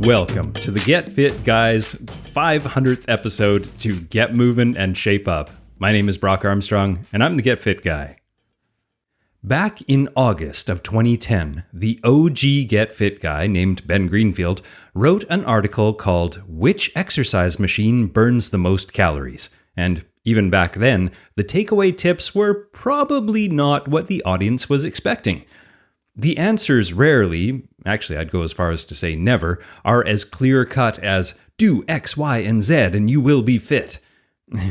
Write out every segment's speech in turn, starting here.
Welcome to the Get Fit Guys 500th episode to get moving and shape up. My name is Brock Armstrong, and I'm the Get Fit Guy. Back in August of 2010, the OG Get Fit Guy named Ben Greenfield wrote an article called Which Exercise Machine Burns the Most Calories? And even back then, the takeaway tips were probably not what the audience was expecting. The answers rarely, actually I'd go as far as to say never, are as clear-cut as do X, Y, and Z and you will be fit.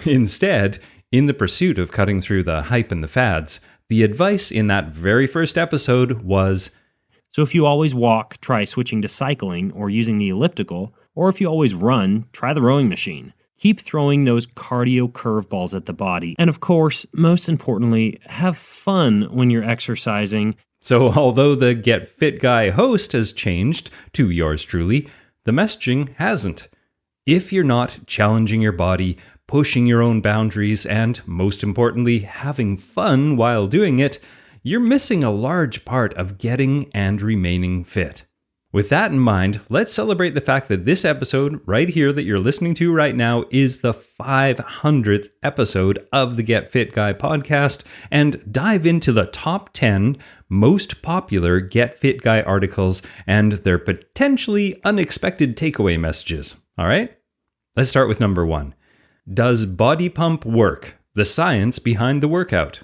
Instead, in the pursuit of cutting through the hype and the fads, the advice in that very first episode was, so if you always walk, try switching to cycling or using the elliptical, or if you always run, try the rowing machine. Keep throwing those cardio curveballs at the body. And of course, most importantly, have fun when you're exercising. So although the Get Fit Guy host has changed to yours truly, the messaging hasn't. If you're not challenging your body, pushing your own boundaries, and most importantly, having fun while doing it, you're missing a large part of getting and remaining fit. With that in mind, let's celebrate the fact that this episode right here that you're listening to right now is the 500th episode of the Get Fit Guy podcast and dive into the top 10 most popular Get Fit Guy articles and their potentially unexpected takeaway messages. All right? Let's start with number 1. Does body pump work? The science behind the workout.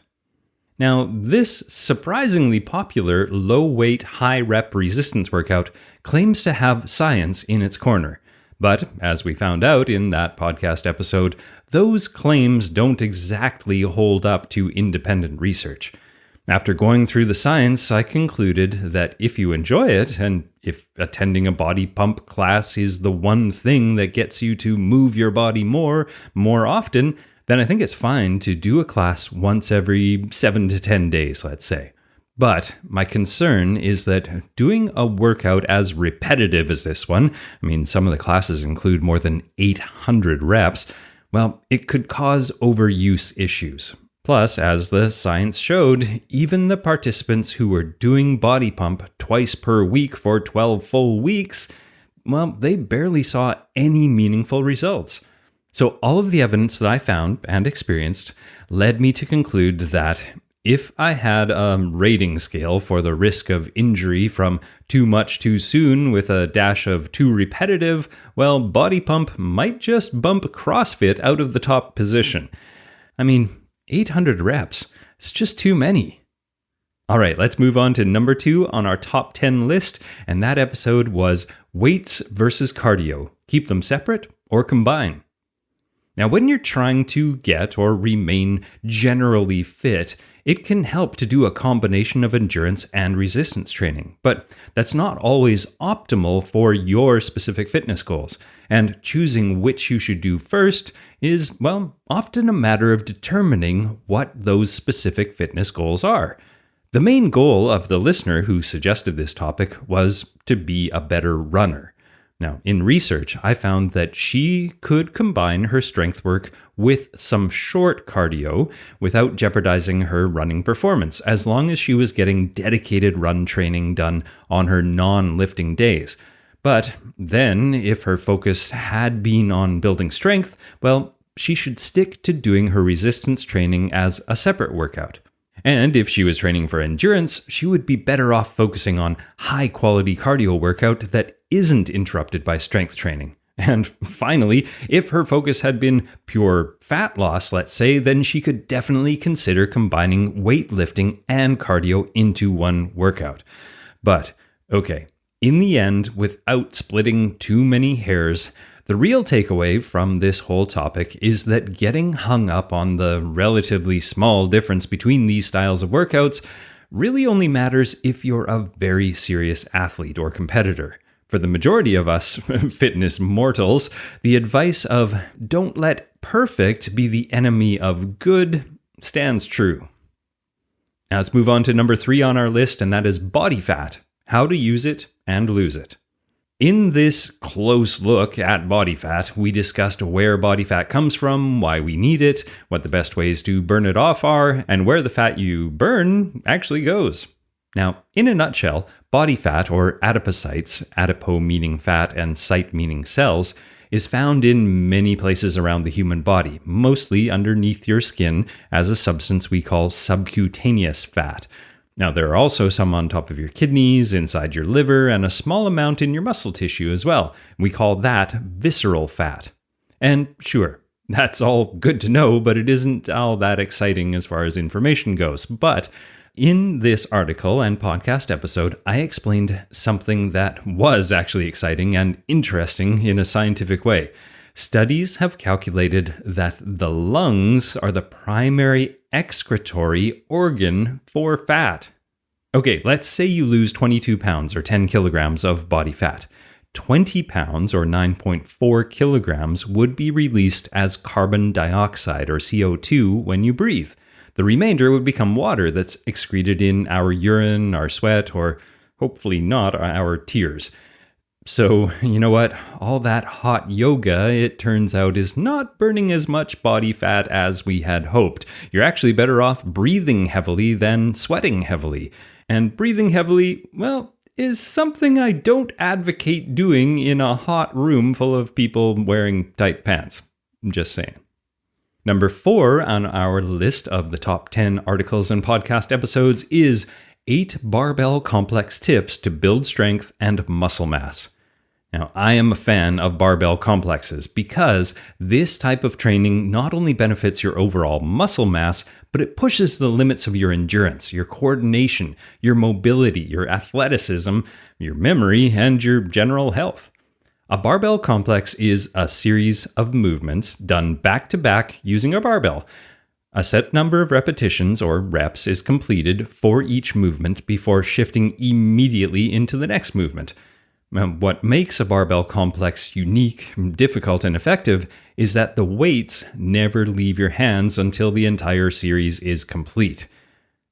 Now, this surprisingly popular low-weight, high-rep resistance workout claims to have science in its corner. But, as we found out in that podcast episode, those claims don't exactly hold up to independent research. After going through the science, I concluded that if you enjoy it, and if attending a body pump class is the one thing that gets you to move your body more often, then I think it's fine to do a class once every 7 to 10 days, let's say. But my concern is that doing a workout as repetitive as this one, I mean, some of the classes include more than 800 reps, well, it could cause overuse issues. Plus, as the science showed, even the participants who were doing body pump twice per week for 12 full weeks, well, they barely saw any meaningful results. So all of the evidence that I found and experienced led me to conclude that if I had a rating scale for the risk of injury from too much too soon with a dash of too repetitive, well, body pump might just bump CrossFit out of the top position. I mean, 800 reps, it's just too many. All right, let's move on to number 2 on our top 10 list, and that episode was weights versus cardio. Keep them separate or combine. Now, when you're trying to get or remain generally fit, it can help to do a combination of endurance and resistance training, but that's not always optimal for your specific fitness goals, and choosing which you should do first is, well, often a matter of determining what those specific fitness goals are. The main goal of the listener who suggested this topic was to be a better runner. Now, in research, I found that she could combine her strength work with some short cardio without jeopardizing her running performance, as long as she was getting dedicated run training done on her non-lifting days. But then, if her focus had been on building strength, well, she should stick to doing her resistance training as a separate workout. And if she was training for endurance, she would be better off focusing on high-quality cardio workout that isn't interrupted by strength training. And finally, if her focus had been pure fat loss, let's say, then she could definitely consider combining weightlifting and cardio into one workout. But, okay, in the end, without splitting too many hairs, the real takeaway from this whole topic is that getting hung up on the relatively small difference between these styles of workouts really only matters if you're a very serious athlete or competitor. For the majority of us fitness mortals, the advice of don't let perfect be the enemy of good stands true. Now let's move on to number 3 on our list, and that is body fat, how to use it and lose it. In this close look at body fat, we discussed where body fat comes from, why we need it, what the best ways to burn it off are, and where the fat you burn actually goes. Now, in a nutshell, body fat, or adipocytes, adipo meaning fat and cyte meaning cells, is found in many places around the human body, mostly underneath your skin as a substance we call subcutaneous fat. Now, there are also some on top of your kidneys, inside your liver, and a small amount in your muscle tissue as well. We call that visceral fat. And sure, that's all good to know, but it isn't all that exciting as far as information goes. But in this article and podcast episode, I explained something that was actually exciting and interesting in a scientific way. Studies have calculated that the lungs are the primary excretory organ for fat. Okay, let's say you lose 22 pounds or 10 kilograms of body fat. 20 pounds or 9.4 kilograms would be released as carbon dioxide or CO2 when you breathe. The remainder would become water that's excreted in our urine, our sweat, or hopefully not our tears. So, you know what? All that hot yoga, it turns out, is not burning as much body fat as we had hoped. You're actually better off breathing heavily than sweating heavily. And breathing heavily, well, is something I don't advocate doing in a hot room full of people wearing tight pants. I'm just saying. Number 4 on our list of the top 10 articles and podcast episodes is 8 barbell complex tips to build strength and muscle mass. Now, I am a fan of barbell complexes because this type of training not only benefits your overall muscle mass, but it pushes the limits of your endurance, your coordination, your mobility, your athleticism, your memory, and your general health. A barbell complex is a series of movements done back-to-back using a barbell. A set number of repetitions, or reps, is completed for each movement before shifting immediately into the next movement. What makes a barbell complex unique, difficult, and effective is that the weights never leave your hands until the entire series is complete.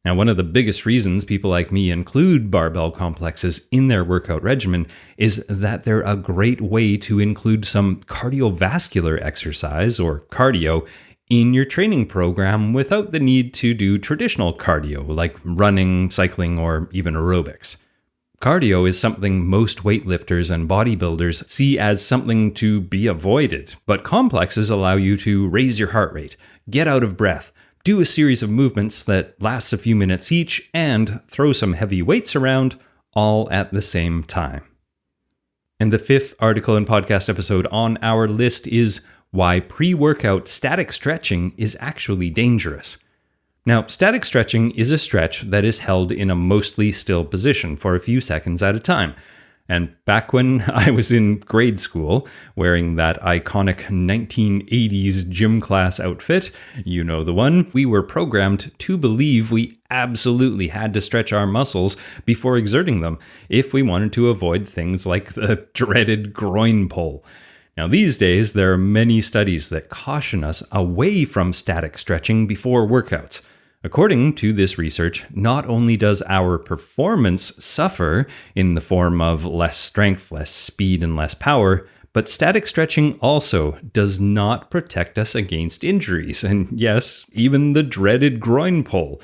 Now, one of the biggest reasons people like me include barbell complexes in their workout regimen is that they're a great way to include some cardiovascular exercise, or cardio, in your training program without the need to do traditional cardio like running, cycling, or even aerobics. Cardio is something most weightlifters and bodybuilders see as something to be avoided, but complexes allow you to raise your heart rate, get out of breath, do a series of movements that lasts a few minutes each, and throw some heavy weights around, all at the same time. And the 5th article and podcast episode on our list is why pre-workout static stretching is actually dangerous. Now, static stretching is a stretch that is held in a mostly still position for a few seconds at a time. And back when I was in grade school, wearing that iconic 1980s gym class outfit, you know the one, we were programmed to believe we absolutely had to stretch our muscles before exerting them if we wanted to avoid things like the dreaded groin pull. Now, these days, there are many studies that caution us away from static stretching before workouts. According to this research, not only does our performance suffer in the form of less strength, less speed, and less power, but static stretching also does not protect us against injuries, and yes, even the dreaded groin pull.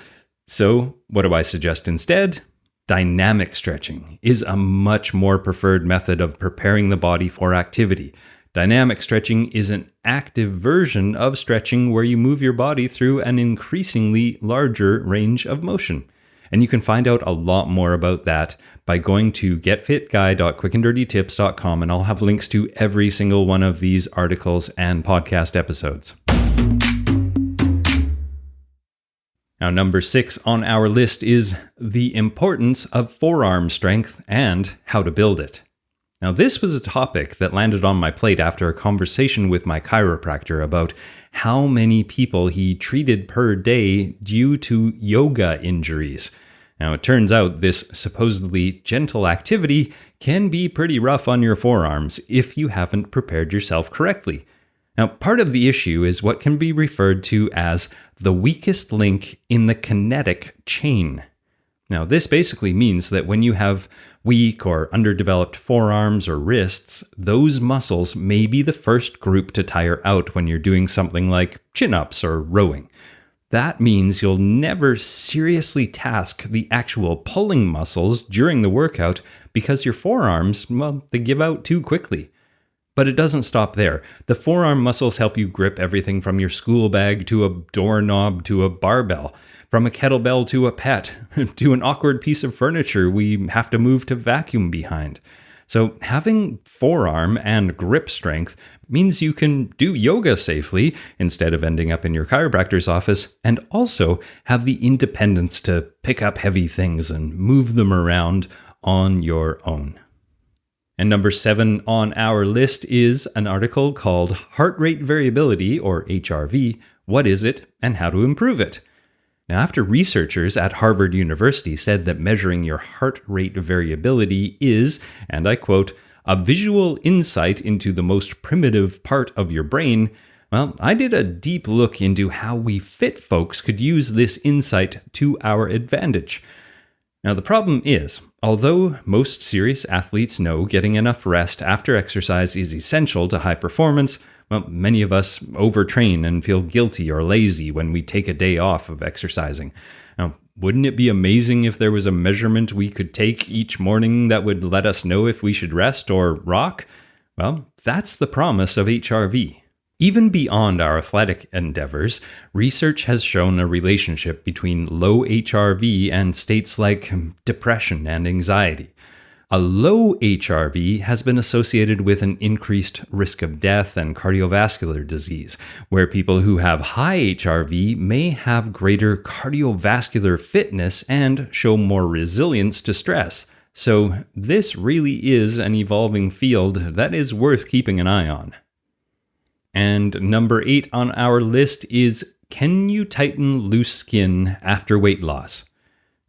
So, what do I suggest instead? Dynamic stretching is a much more preferred method of preparing the body for activity. Dynamic stretching is an active version of stretching where you move your body through an increasingly larger range of motion. And you can find out a lot more about that by going to getfitguy.quickanddirtytips.com, and I'll have links to every single one of these articles and podcast episodes. Now, number 6 on our list is the importance of forearm strength and how to build it. Now, this was a topic that landed on my plate after a conversation with my chiropractor about how many people he treated per day due to yoga injuries. Now, it turns out this supposedly gentle activity can be pretty rough on your forearms if you haven't prepared yourself correctly. Now, part of the issue is what can be referred to as the weakest link in the kinetic chain. Now, this basically means that when you have weak or underdeveloped forearms or wrists, those muscles may be the first group to tire out when you're doing something like chin-ups or rowing. That means you'll never seriously task the actual pulling muscles during the workout because your forearms, well, they give out too quickly. But it doesn't stop there. The forearm muscles help you grip everything from your school bag to a doorknob to a barbell, from a kettlebell to a pet, to an awkward piece of furniture we have to move to vacuum behind. So having forearm and grip strength means you can do yoga safely instead of ending up in your chiropractor's office, and also have the independence to pick up heavy things and move them around on your own. And number 7 on our list is an article called Heart Rate Variability, or HRV, What is it and how to improve it? Now, after researchers at Harvard University said that measuring your heart rate variability is, and I quote, a visual insight into the most primitive part of your brain, well, I did a deep look into how we fit folks could use this insight to our advantage. Now, the problem is, although most serious athletes know getting enough rest after exercise is essential to high performance, well, many of us overtrain and feel guilty or lazy when we take a day off of exercising. Now, wouldn't it be amazing if there was a measurement we could take each morning that would let us know if we should rest or rock? Well, that's the promise of HRV. Even beyond our athletic endeavors, research has shown a relationship between low HRV and states like depression and anxiety. A low HRV has been associated with an increased risk of death and cardiovascular disease, where people who have high HRV may have greater cardiovascular fitness and show more resilience to stress. So this really is an evolving field that is worth keeping an eye on. And number 8 on our list is, can you tighten loose skin after weight loss?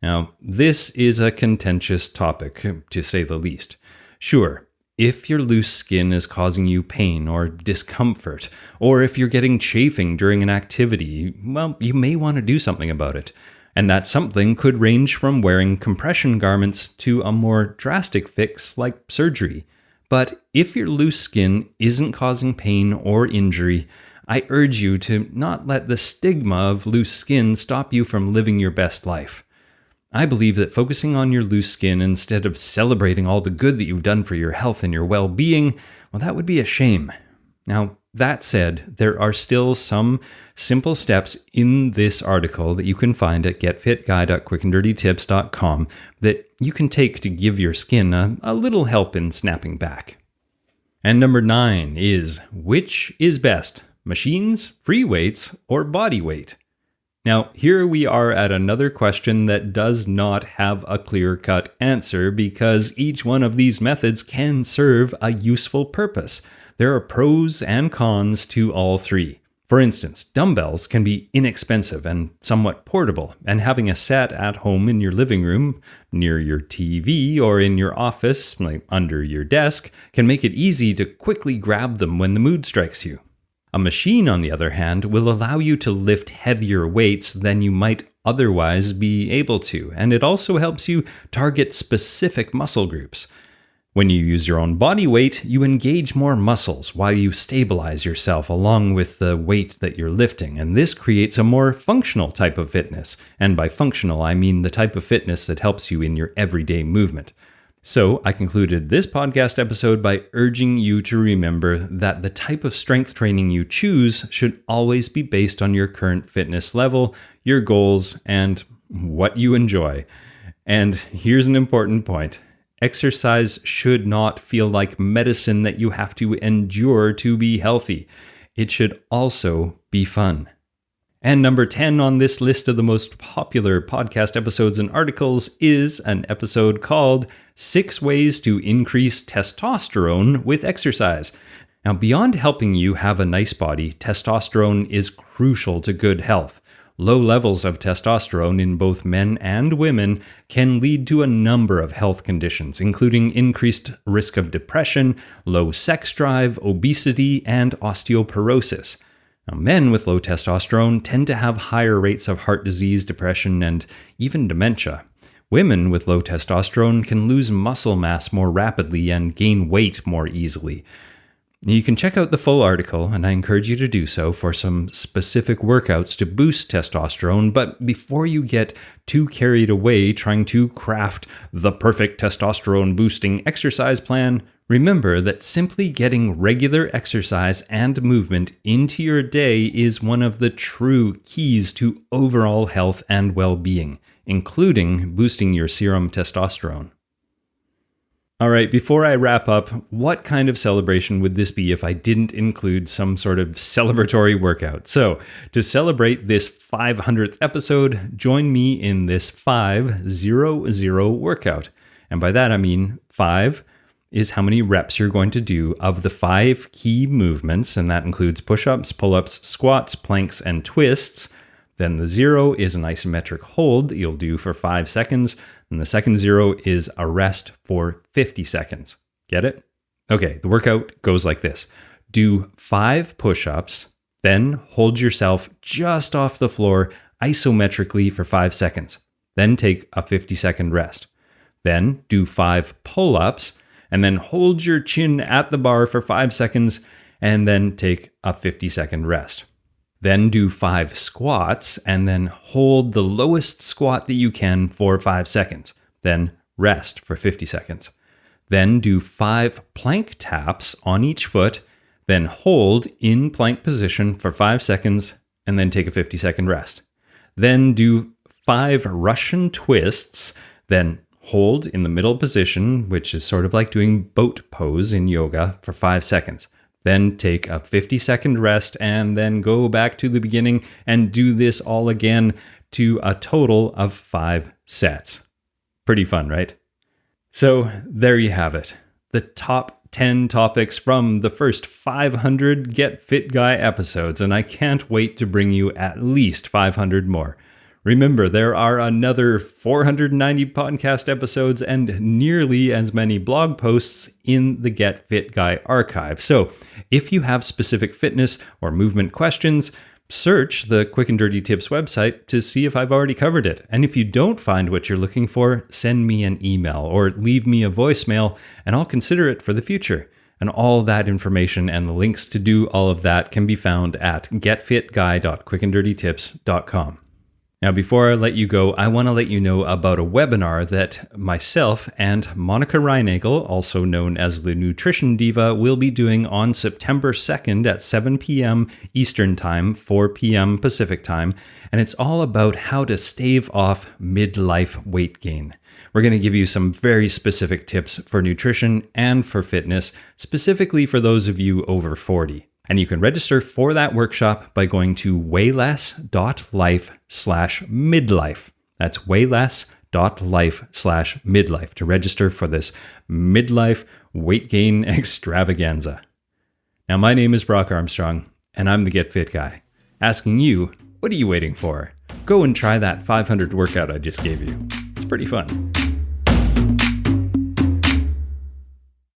Now, this is a contentious topic, to say the least. Sure, if your loose skin is causing you pain or discomfort, or if you're getting chafing during an activity, well, you may want to do something about it. And that something could range from wearing compression garments to a more drastic fix like surgery. But if your loose skin isn't causing pain or injury, I urge you to not let the stigma of loose skin stop you from living your best life. I believe that focusing on your loose skin instead of celebrating all the good that you've done for your health and your well-being, well, that would be a shame. Now, that said, there are still some simple steps in this article that you can find at getfitguy.quickanddirtytips.com that you can take to give your skin a little help in snapping back. And number 9 is, which is best, machines, free weights, or body weight? Now, here we are at another question that does not have a clear-cut answer because each one of these methods can serve a useful purpose. There are pros and cons to all three. For instance, dumbbells can be inexpensive and somewhat portable, and having a set at home in your living room, near your TV, or in your office, like under your desk, can make it easy to quickly grab them when the mood strikes you. A machine, on the other hand, will allow you to lift heavier weights than you might otherwise be able to, and it also helps you target specific muscle groups. When you use your own body weight, you engage more muscles while you stabilize yourself along with the weight that you're lifting, and this creates a more functional type of fitness. And by functional, I mean the type of fitness that helps you in your everyday movement. So I concluded this podcast episode by urging you to remember that the type of strength training you choose should always be based on your current fitness level, your goals, and what you enjoy. And here's an important point. Exercise should not feel like medicine that you have to endure to be healthy. It should also be fun. And number 10 on this list of the most popular podcast episodes and articles is an episode called 6 Ways to Increase Testosterone with Exercise. Now, beyond helping you have a nice body, testosterone is crucial to good health. Low levels of testosterone in both men and women can lead to a number of health conditions, including increased risk of depression, low sex drive, obesity, and osteoporosis. Now, men with low testosterone tend to have higher rates of heart disease, depression, and even dementia. Women with low testosterone can lose muscle mass more rapidly and gain weight more easily. You can check out the full article, and I encourage you to do so, for some specific workouts to boost testosterone. But before you get too carried away trying to craft the perfect testosterone boosting exercise plan, remember that simply getting regular exercise and movement into your day is one of the true keys to overall health and well-being, including boosting your serum testosterone. All right, before I wrap up, what kind of celebration would this be if I didn't include some sort of celebratory workout? So, to celebrate this 500th episode, join me in this 5-0-0 workout. And by that I mean 5 is how many reps you're going to do of the 5 key movements, and that includes push-ups, pull-ups, squats, planks, and twists. Then the 0 is an isometric hold that you'll do for 5 seconds. And the second 0 is a rest for 50 seconds. Get it? Okay, the workout goes like this. Do 5 push-ups, then hold yourself just off the floor isometrically for 5 seconds. Then take a 50-second rest. Then do 5 pull-ups, and then hold your chin at the bar for 5 seconds, and then take a 50-second rest. Then do 5 squats, and then hold the lowest squat that you can for 5 seconds. Then rest for 50 seconds. Then do 5 plank taps on each foot, then hold in plank position for 5 seconds, and then take a 50-second rest. Then do 5 Russian twists, then hold in the middle position, which is sort of like doing boat pose in yoga, for 5 seconds. Then take a 50-second rest and then go back to the beginning and do this all again to a total of 5 sets. Pretty fun, right? So there you have it. The top 10 topics from the first 500 Get Fit Guy episodes, and I can't wait to bring you at least 500 more. Remember, there are another 490 podcast episodes and nearly as many blog posts in the Get Fit Guy archive. So if you have specific fitness or movement questions, search the Quick and Dirty Tips website to see if I've already covered it. And if you don't find what you're looking for, send me an email or leave me a voicemail, and I'll consider it for the future. And all that information and the links to do all of that can be found at getfitguy.quickanddirtytips.com. Now, before I let you go, I want to let you know about a webinar that myself and Monica Reinagel, also known as the Nutrition Diva, will be doing on September 2nd at 7 p.m. Eastern Time, 4 p.m. Pacific Time, and it's all about how to stave off midlife weight gain. We're going to give you some very specific tips for nutrition and for fitness, specifically for those of you over 40. And you can register for that workshop by going to wayless.life/midlife. That's wayless.life/midlife to register for this midlife weight gain extravaganza. Now, my name is Brock Armstrong, and I'm the Get Fit Guy, asking you, what are you waiting for? Go and try that 500 workout I just gave you. It's pretty fun.